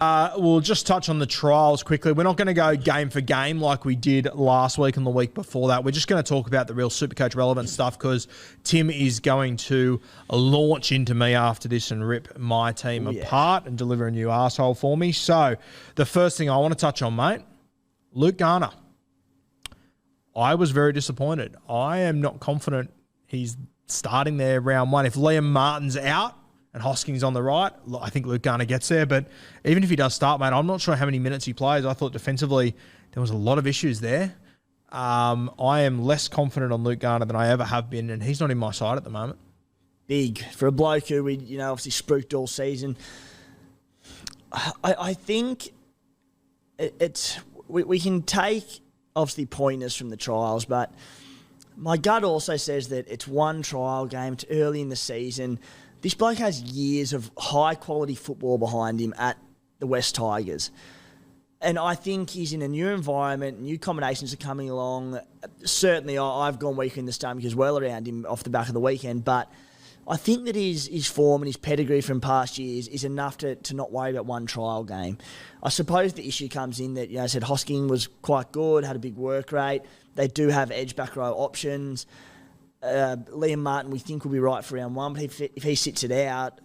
We'll just touch on the trials quickly. We're not going to go game for game like we did last week and the week before that. We're just going to talk about the real Supercoach relevant stuff because Tim is going to launch into me after this and rip my team apart and deliver a new arsehole for me. So the first thing I want to touch on, mate, Luke Garner. I was very disappointed. I am not confident he's starting there round one. If Liam Martin's out, and Hoskins on the right, I think Luke Garner gets there. But even if he does start, mate, I'm not sure how many minutes he plays. I thought defensively there was a lot of issues there. I am less confident on Luke Garner than I ever have been, and he's not in my side at the moment. Big. For a bloke who we, obviously spruiked all season, I think we can take, obviously, pointers from the trials, but my gut also says that it's one trial game. It's early in the season. This bloke has years of high-quality football behind him at the West Tigers. And I think he's in a new environment, new combinations are coming along. Certainly, I've gone weaker in the stomach as well around him off the back of the weekend. But I think that his form and his pedigree from past years is enough to not worry about one trial game. I suppose the issue comes in that, I said Hosking was quite good, had a big work rate. They do have edge back row options. Liam Martin, we think, will be right for round one, but if he sits it out,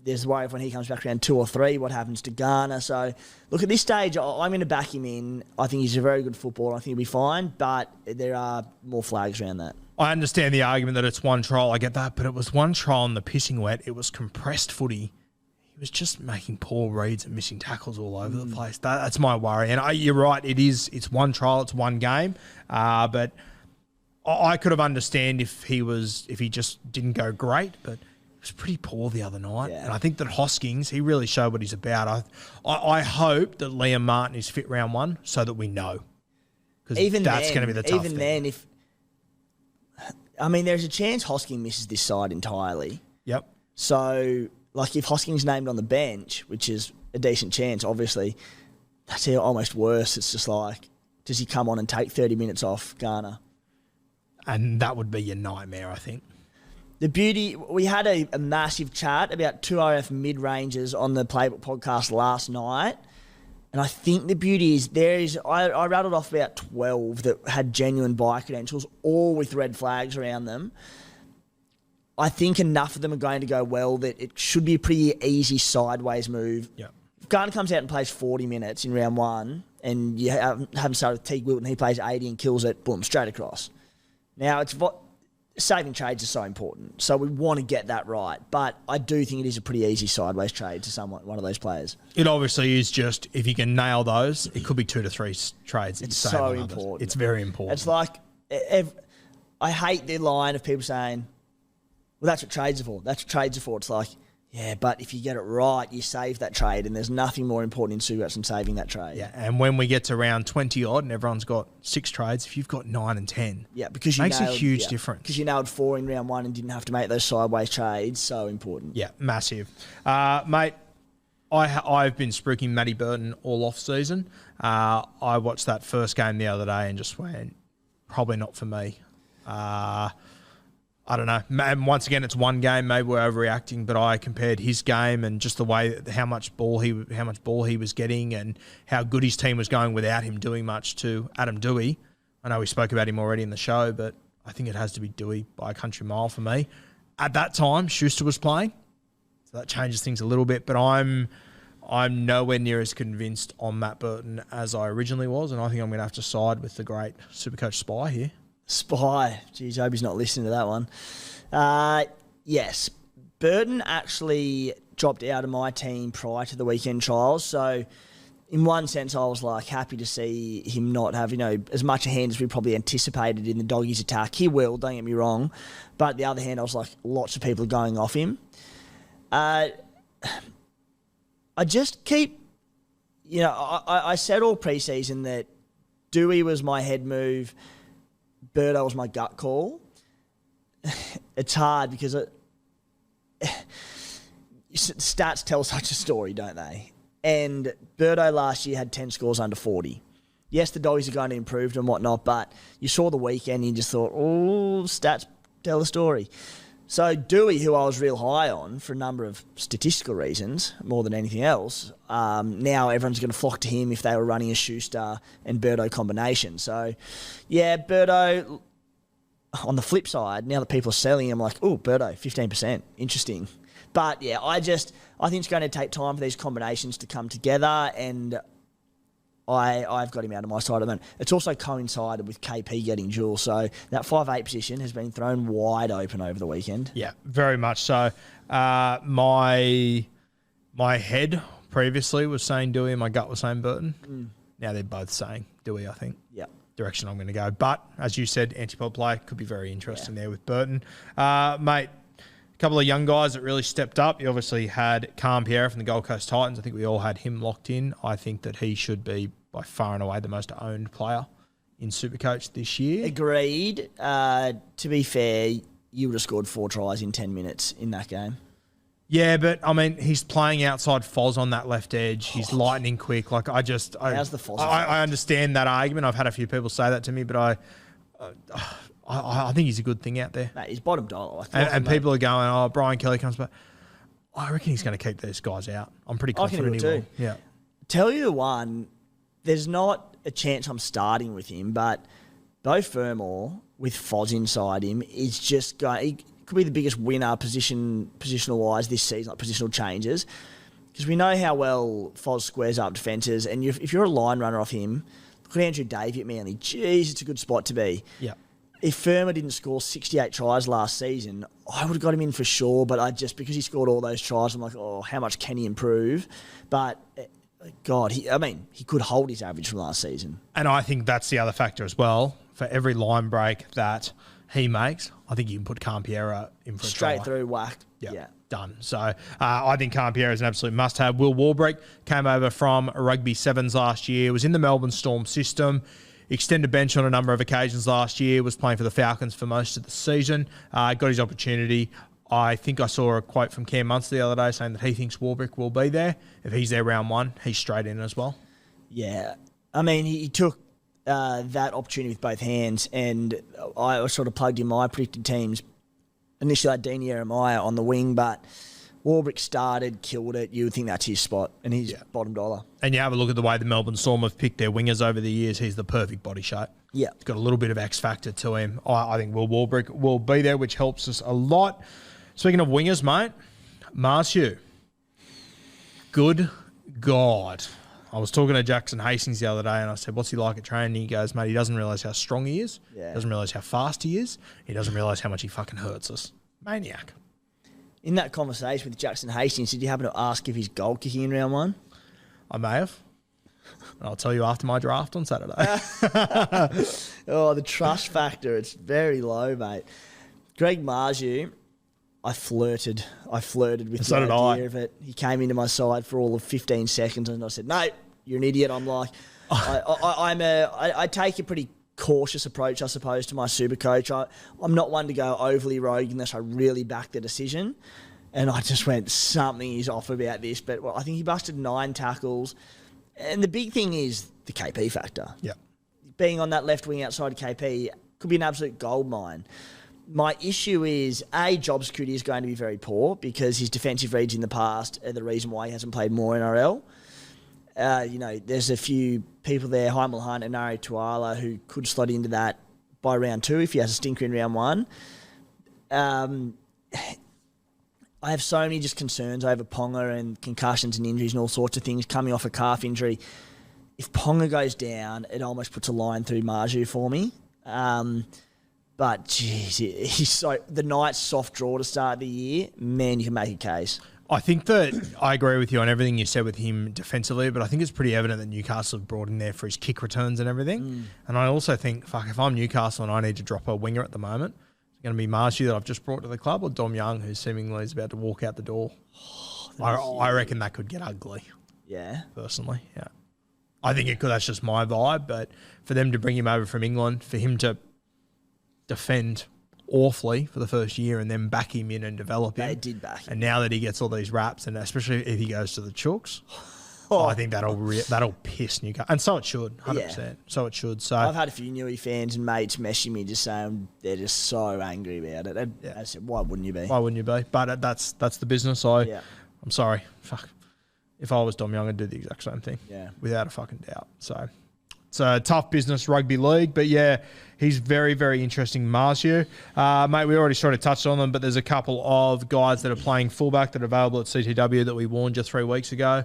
there's worry if when he comes back round 2 or 3, what happens to Garner. So, look, at this stage, I'm going to back him in. I think he's a very good footballer. I think he'll be fine, but there are more flags around that. I understand the argument that it's one trial. I get that, but it was one trial in the pissing wet. It was compressed footy. He was just making poor reads and missing tackles all over the place. That's my worry. And you're right, it's one trial, it's one game, but I could have understand if he just didn't go great, but he was pretty poor the other night. Yeah. And I think that Hoskins, he really showed what he's about. I hope that Liam Martin is fit round one so that we know. Because that's going to be the tough thing. Even then, there's a chance Hosking misses this side entirely. Yep. So, if Hosking's named on the bench, which is a decent chance, obviously, that's almost worse. It's just does he come on and take 30 minutes off Garner? And that would be your nightmare, I think. The beauty, we had a massive chat about 2RF mid-rangers on the Playbook podcast last night. And I think the beauty is I rattled off about 12 that had genuine buy credentials, all with red flags around them. I think enough of them are going to go well that it should be a pretty easy sideways move. Yeah. If Garner comes out and plays 40 minutes in round one and you have him start with Teague Wilton, he plays 80 and kills it, boom, straight across. Now, saving trades is so important, so we want to get that right. But I do think it is a pretty easy sideways trade to one of those players. It obviously is just, if you can nail those, it could be 2 to 3 trades. It's so important. It's very important. It's I hate the line of people saying, well, that's what trades are for. That's what trades are for. It's yeah, but if you get it right, you save that trade, and there's nothing more important in Supercoach than saving that trade. Yeah, and when we get to round 20-odd and everyone's got 6 trades, if you've got 9 and 10, because you makes a huge difference. Because you nailed 4 in round one and didn't have to make those sideways trades, so important. Yeah, massive. Mate, I've been spruiking Matty Burton all off-season. I watched that first game the other day and just went, probably not for me. I don't know. And once again, it's one game. Maybe we're overreacting, but I compared his game and just the way how much ball he was getting and how good his team was going without him doing much to Adam Dewey. I know we spoke about him already in the show, but I think it has to be Dewey by a country mile for me. At that time, Schuster was playing, so that changes things a little bit. But I'm nowhere near as convinced on Matt Burton as I originally was, and I think I'm going to have to side with the great Supercoach Spy here. Spy. Geez, I hope he's not listening to that one. Yes, Burton actually dropped out of my team prior to the weekend trials, so in one sense I was happy to see him not have as much a hand as we probably anticipated in the Doggies attack. He will, don't get me wrong, but on the other hand I was lots of people are going off him. I just keep, I said all preseason that Dewey was my head move, Birdo was my gut call. It's hard because stats tell such a story, don't they? And Birdo last year had 10 scores under 40. Yes, the Doggies are going to improve and whatnot, but you saw the weekend and you just thought, oh, stats tell a story. So Dewey, who I was real high on for a number of statistical reasons, more than anything else, now everyone's going to flock to him if they were running a Schuster and Birdo combination. So, yeah, Birdo, on the flip side, now that people are selling him, like, oh, Birdo, 15%, interesting. But, yeah, I think it's going to take time for these combinations to come together, and I've got him out of my side at the moment. It's also coincided with KP getting dual, so that 5'8" position has been thrown wide open over the weekend. Yeah, very much so. My head previously was saying Dewey and my gut was saying Burton. Now they're both saying Dewey, I think. Yeah. Direction I'm going to go. But, as you said, antipod play could be very interesting there with Burton. Mate, a couple of young guys that really stepped up. You obviously had Cam Pierre from the Gold Coast Titans. I think we all had him locked in. I think that he should be by far and away the most owned player in Supercoach this year. Agreed. To be fair, you would have scored 4 tries in 10 minutes in that game. Yeah, but, I mean, he's playing outside Foz on that left edge. He's lightning quick. Like, How's the Foz? I understand that argument. I've had a few people say that to me, but I think he's a good thing out there. Mate, he's bottom dollar. And people are going, oh, Brian Kelly comes back. I reckon he's going to keep these guys out. I'm pretty confident he will. Yeah. Tell you the one, there's not a chance I'm starting with him, but Beau Fermor with Foz inside him is just going. He could be the biggest winner positional wise this season, like positional changes, because we know how well Foz squares up defences, and if you're a line runner off him, look at Andrew Davey at Manly. Jeez, it's a good spot to be. Yeah. If Firma didn't score 68 tries last season, I would have got him in for sure, but because he scored all those tries, I'm like, oh, how much can he improve? But God, he could hold his average from last season. And I think that's the other factor as well. For every line break that he makes, I think you can put Campiera in for a try. Straight through whack. Yeah. Done. So I think Campiera is an absolute must-have. Will Warbrick came over from Rugby Sevens last year, was in the Melbourne Storm system, extended bench on a number of occasions last year, was playing for the Falcons for most of the season, got his opportunity. I think I saw a quote from Cam Munster the other day saying that he thinks Warbrick will be there. If he's there round 1, he's straight in as well. Yeah. I mean, he took that opportunity with both hands, and I sort of plugged in my predicted teams. Initially, I had Dean Jeremiah on the wing, but Warbrick started, killed it. You would think that's his spot, and he's bottom dollar. And you have a look at the way the Melbourne Storm have picked their wingers over the years. He's the perfect body shape. Yeah. He's got a little bit of X factor to him. I think Will Warbrick will be there, which helps us a lot. Speaking of wingers, mate, Marciu. Good God. I was talking to Jackson Hastings the other day, and I said, what's he like at training? He goes, mate, he doesn't realise how strong he is. Yeah. He doesn't realise how fast he is. He doesn't realise how much he fucking hurts us. Maniac. In that conversation with Jackson Hastings, did you happen to ask if he's goal kicking in round 1? I may have. And I'll tell you after my draft on Saturday. Oh, the trust factor, it's very low, mate. Greg Marciu, I flirted with the idea of it. He came into my side for all of 15 seconds, and I said, "No, you're an idiot." I'm like, I take a pretty cautious approach, I suppose, to my Supercoach. I'm not one to go overly rogue unless I really back the decision. And I just went, something is off about this. But I think he busted 9 tackles. And the big thing is the KP factor. Yeah, being on that left wing outside of KP could be an absolute gold mine. My issue is, job security is going to be very poor because his defensive reads in the past are the reason why he hasn't played more NRL. There's a few people there, Heimel Hunt and Nari Tuala, who could slot into that by round 2 if he has a stinker in round 1. I have so many just concerns over Ponga and concussions and injuries and all sorts of things coming off a calf injury. If Ponga goes down, it almost puts a line through Marciu for me. But, geez, the Knights' soft draw to start the year, man, you can make a case. I think that I agree with you on everything you said with him defensively, but I think it's pretty evident that Newcastle have brought him there for his kick returns and everything. And I also think, if I'm Newcastle and I need to drop a winger at the moment, it's going to be Marciu that I've just brought to the club, or Dom Young, who seemingly is about to walk out the door. I reckon that could get ugly. Yeah. Personally, yeah. I think it could. That's just my vibe, but for them to bring him over from England, for him to defend awfully for the first year and then back him in and develop him. They did back him. And now that he gets all these raps, and especially if he goes to the Chooks, I think that'll piss Newcastle. And so it should, 100%. Yeah. So it should. So I've had a few Newey fans and mates messaging me just saying they're just so angry about it. And I said, why wouldn't you be? Why wouldn't you be? But that's the business. I'm sorry. Fuck. If I was Dom Young, I'd do the exact same thing. Yeah. Without a fucking doubt. So it's a tough business, rugby league. But yeah, he's very, very interesting, Marcio. Mate, we already sort of touched on them, but there's a couple of guys that are playing fullback that are available at CTW that we warned you 3 weeks ago.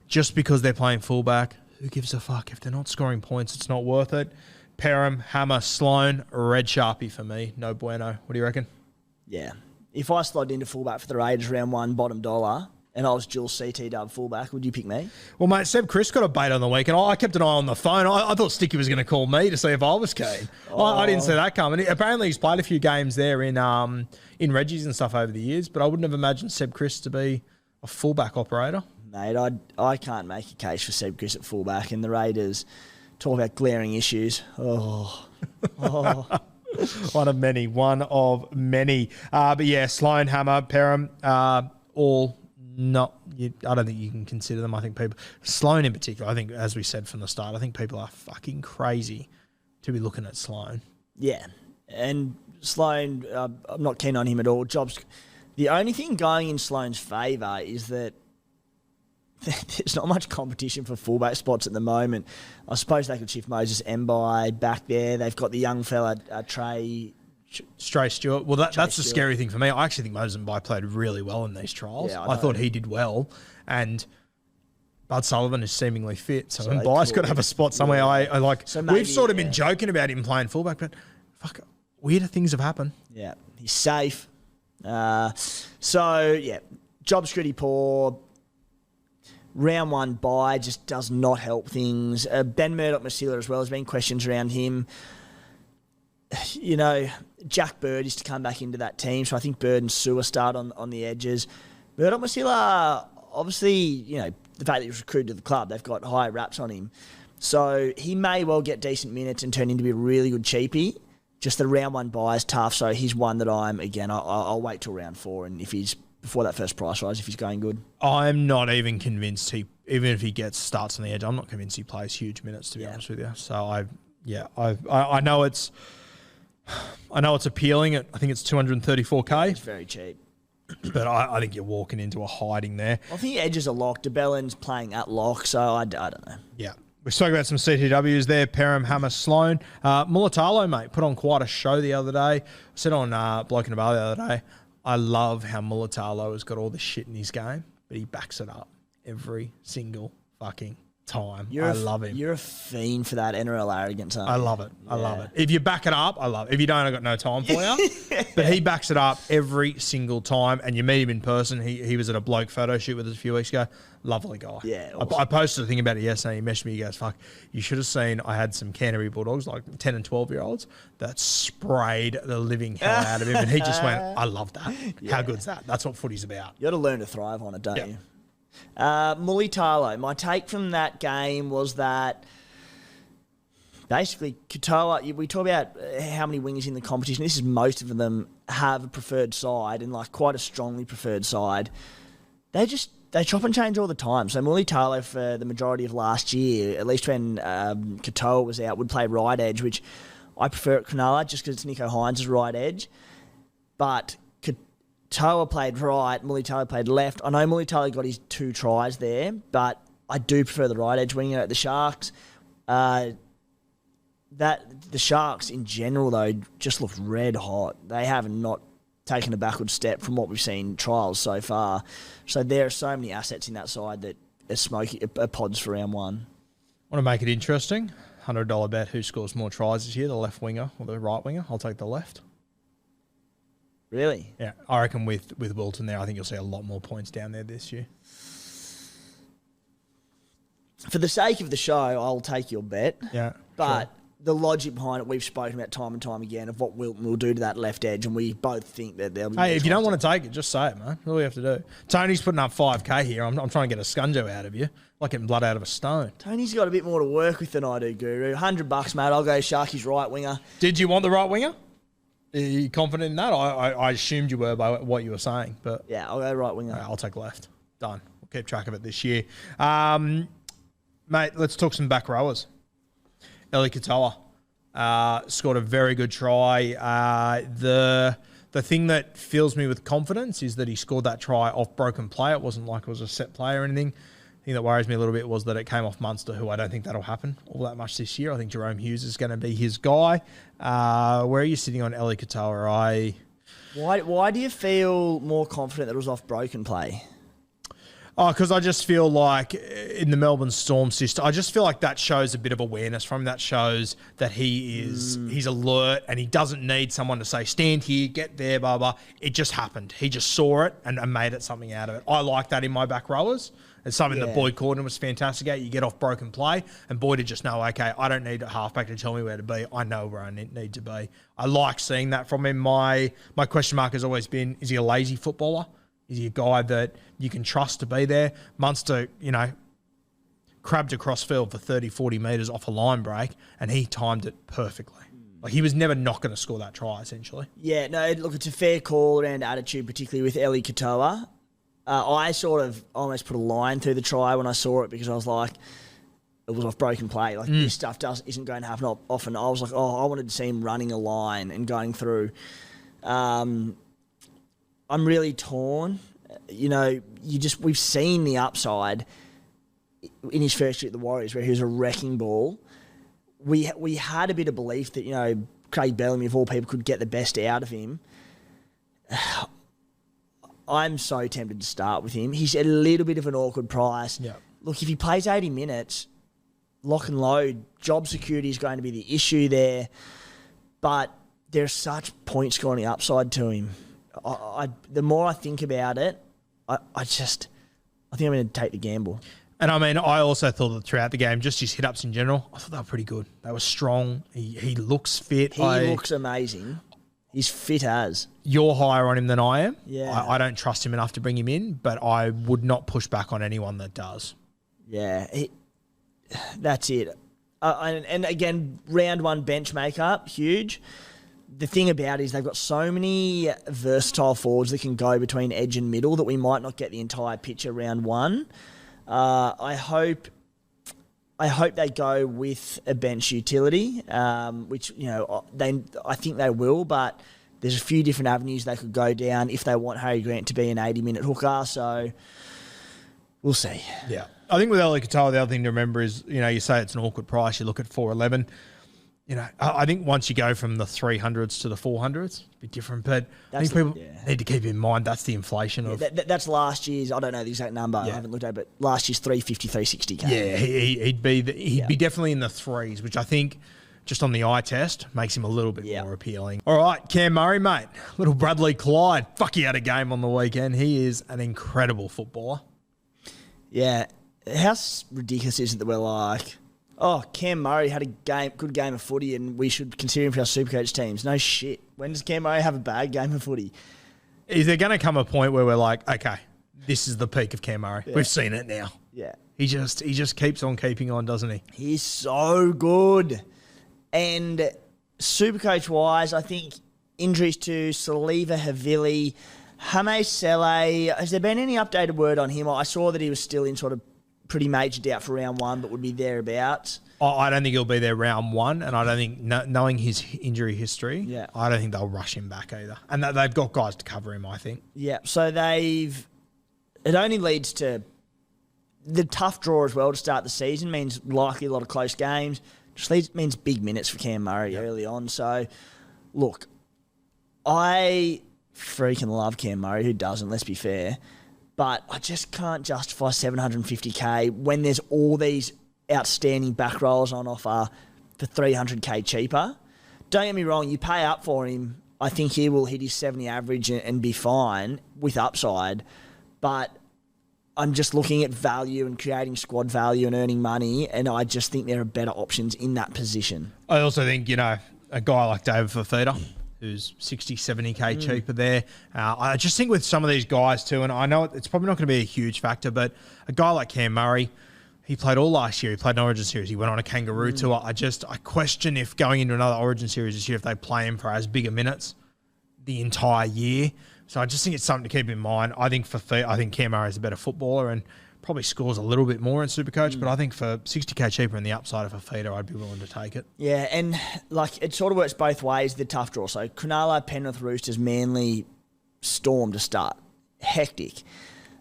Just because they're playing fullback, who gives a fuck? If they're not scoring points, it's not worth it. Perham, Hammer, Sloan, red Sharpie for me. No bueno. What do you reckon? Yeah. If I slid into fullback for the Raiders round one, bottom dollar, and I was dual CTW fullback, would you pick me? Well, mate, Seb Chris got a bait on the week, and I kept an eye on the phone. I thought Sticky was going to call me to see if I was keen. I didn't see that coming. Apparently, he's played a few games there in Reggie's and stuff over the years, but I wouldn't have imagined Seb Chris to be a fullback operator. Mate, I can't make a case for Seb Chris at fullback, and the Raiders talk about glaring issues. One of many. But yeah, Sloan, Hammer, Perham, all not. I don't think you can consider them. I think people, Sloan in particular, I think, as we said from the start, I think people are fucking crazy to be looking at Sloan. Yeah, and Sloan, I'm not keen on him at all. The only thing going in Sloan's favour is that there's not much competition for fullback spots at the moment. I suppose they could shift Moses Mbai back there. They've got the young fella, Stray Stewart. Well, that's the scary thing for me. I actually think Moses Mbai played really well in these trials. Yeah, I thought he did well. And Bud Sullivan is seemingly fit. So Mbai's got to have a spot somewhere. I like. So maybe, we've sort of been joking about him playing fullback, but fuck, weirder things have happened. Yeah, he's safe. Job's pretty poor. Round one bye just does not help things. Ben Murdoch-Masila as well. There's been questions around him. You know, Jack Bird is to come back into that team, so I think Bird and Sewer start on the edges. Murdoch-Masila, obviously, you know, the fact that he was recruited to the club, they've got high raps on him. So he may well get decent minutes and turn into be a really good cheapie. Just the round one bye is tough, so he's one that I'll wait till round four, and if he's before that first price rise, if he's going good. I'm not even convinced even if he starts on the edge, I'm not convinced he plays huge minutes, to be honest with you. So I know it's appealing. I think it's 234K. It's very cheap. But I think you're walking into a hiding there. I think edges are locked. DeBellin's playing at lock, so I don't know. Yeah. We spoke about some CTWs there, Perham, Hammer, Sloan. Mulatalo, mate, put on quite a show the other day. I said on Bloke in the Bar the other day, I love how Mulatalo has got all the shit in his game, but he backs it up every single fucking time. I love him. You're a fiend for that NRL arrogance, aren't you? I love it. I love it. If you back it up, I love it. If you don't, I've got no time for you. But he backs it up every single time, and you meet him in person. He was at a bloke photo shoot with us a few weeks ago. Lovely guy. Yeah. Awesome. I posted a thing about it yesterday. He messaged me. He goes, fuck, you should have seen I had some Canterbury Bulldogs, like 10 and 12-year-olds, that sprayed the living hell out of him. And he just went, I love that. Yeah. How good's that? That's what footy's about. You got to learn to thrive on it, don't you? Mulitalo, my take from that game was that basically Katoa, we talk about how many wingers in the competition. This is most of them have a preferred side and like quite a strongly preferred side. They chop and change all the time. So Mulitalo for the majority of last year, at least when Katoa was out, would play right edge, which I prefer at Cronulla just because it's Nico Hines' right edge. But Toa played right, Mulitalo played left. I know Mulitalo got his 2 tries there, but I do prefer the right edge winger at the Sharks. The Sharks in general, though, just look red hot. They have not taken a backward step from what we've seen in trials so far. So there are so many assets in that side that are pods for round one. Want to make it interesting? $100 bet who scores more tries this year, the left winger or the right winger? I'll take the left. Really? Yeah, I reckon with Wilton there, I think you'll see a lot more points down there this year. For the sake of the show, I'll take your bet. Yeah. But the logic behind it, we've spoken about time and time again of what Wilton will do to that left edge, and we both think that there'll be... Hey, if you don't want to take it, just say it, man. That's all you have to do. Tony's putting up 5K here. I'm trying to get a scunjo out of you, like getting blood out of a stone. Tony's got a bit more to work with than I do, Guru. $100, mate. I'll go Sharky's right winger. Did you want the right winger? Are you confident in that? I assumed you were by what you were saying, but yeah, I'll go right winger. Right, I'll take left. Done. keep track of it this year. Mate, let's talk some back rowers. Eli Katoa scored a very good try. The thing that fills me with confidence is that he scored that try off broken play. It wasn't like it was a set play or anything. The thing that worries me a little bit was that it came off Munster, who I don't think that'll happen all that much this year. I think Jerome Hughes is going to be his guy. Where are you sitting on Eli Katoa? Why do you feel more confident that it was off broken play? Oh, because I just feel like in the Melbourne Storm system, I just feel like that shows a bit of awareness from him. That shows that he's alert and he doesn't need someone to say, stand here, get there, blah, blah. It just happened. He just saw it and made it something out of it. I like that in my back rowers. It's something that Boyd Cordon was fantastic at. You get off broken play and Boyd would just know, okay, I don't need a halfback to tell me where to be. I know where I need to be. I like seeing that from him. My question mark has always been, is he a lazy footballer? Is he a guy that you can trust to be there? Munster, crabbed across field for 30, 40 metres off a line break, and he timed it perfectly. Like, he was never not going to score that try, essentially. Yeah, no, look, it's a fair call around attitude, particularly with Eli Katoa. I sort of almost put a line through the try when I saw it because I was like, it was off broken play. Like, this stuff isn't going to happen often. I was like, I wanted to see him running a line and going through. I'm really torn. We've seen the upside in his first year at the Warriors where he was a wrecking ball. We had a bit of belief that, Craig Bellamy, of all people, could get the best out of him. I'm so tempted to start with him. He's a little bit of an awkward price. Yeah. Look, if he plays 80 minutes, lock and load, job security is going to be the issue there. But there's such point scoring upside to him. The more I think about it, I think I'm going to take the gamble. And I also thought that throughout the game, just his hit-ups in general, I thought they were pretty good. They were strong. He looks fit. He looks amazing. He's fit as. You're higher on him than I am. Yeah. I don't trust him enough to bring him in, but I would not push back on anyone that does. Yeah, that's it. And again, round one bench makeup, huge. The thing about it is they've got so many versatile forwards that can go between edge and middle that we might not get the entire picture round one. I hope they go with a bench utility, which I think they will. But there's a few different avenues they could go down if they want Harry Grant to be an 80-minute hooker. So we'll see. Yeah, I think with Eli Katoa, the other thing to remember is you say it's an awkward price. You look at 411. I think once you go from the 300s to the 400s, it's a bit different. But I think people need to keep in mind that's the inflation of... That's last year's, I don't know the exact number, I haven't looked at it, but last year's 350, 360K. Yeah, he'd be definitely in the threes, which I think just on the eye test makes him a little bit more appealing. All right, Cam Murray, mate. Little Bradley Clyde. Fuck, he had a game on the weekend. He is an incredible footballer. Yeah. How ridiculous is it that we're like... Oh, Cam Murray had a good game of footy and we should consider him for our Supercoach teams. No shit. When does Cam Murray have a bad game of footy? Is there going to come a point where we're like, okay, this is the peak of Cam Murray. Yeah. We've seen it now. Yeah. He just keeps on keeping on, doesn't he? He's so good. And Supercoach-wise, I think injuries to Saliva Havili, Hame Sele, has there been any updated word on him? I saw that he was still in sort of pretty major doubt for round one, but would be thereabouts. I don't think he'll be there round one, and I don't think, knowing his injury history, I don't think they'll rush him back either. And they've got guys to cover him, I think. Yeah, so it only leads to the tough draw as well to start the season, means likely a lot of close games, just means big minutes for Cam Murray early on. So, look, I freaking love Cam Murray, who doesn't, let's be fair. But I just can't justify 750K when there's all these outstanding back rolls on offer for 300K cheaper. Don't get me wrong, you pay up for him. I think he will hit his 70 average and be fine with upside. But I'm just looking at value and creating squad value and earning money, and I just think there are better options in that position. I also think, a guy like David Fafita, who's 60, 70K cheaper there. I just think with some of these guys too, and I know it's probably not going to be a huge factor, but a guy like Cam Murray, he played all last year. He played an Origin Series. He went on a Kangaroo tour. I question if going into another Origin Series this year, if they play him for as big a minutes the entire year. So I just think it's something to keep in mind. I think I think Cam Murray is a better footballer and probably scores a little bit more in Supercoach, but I think for 60k cheaper in the upside of a feeder, I'd be willing to take it. Yeah, and like it sort of works both ways, the tough draw. So Cronulla, Penrith, Roosters, Manly, Storm to start. Hectic.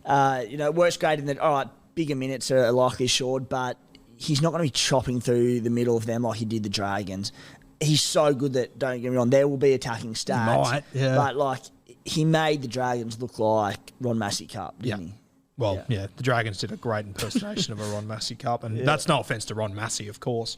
It works great in that, all right, bigger minutes are likely assured, but he's not going to be chopping through the middle of them like he did the Dragons. He's so good that, don't get me wrong, there will be attacking stats. He might, yeah. But, like, he made the Dragons look like Ron Massey Cup, didn't he? Well, yeah, the Dragons did a great impersonation of a Ron Massey Cup, and that's no offence to Ron Massey, of course.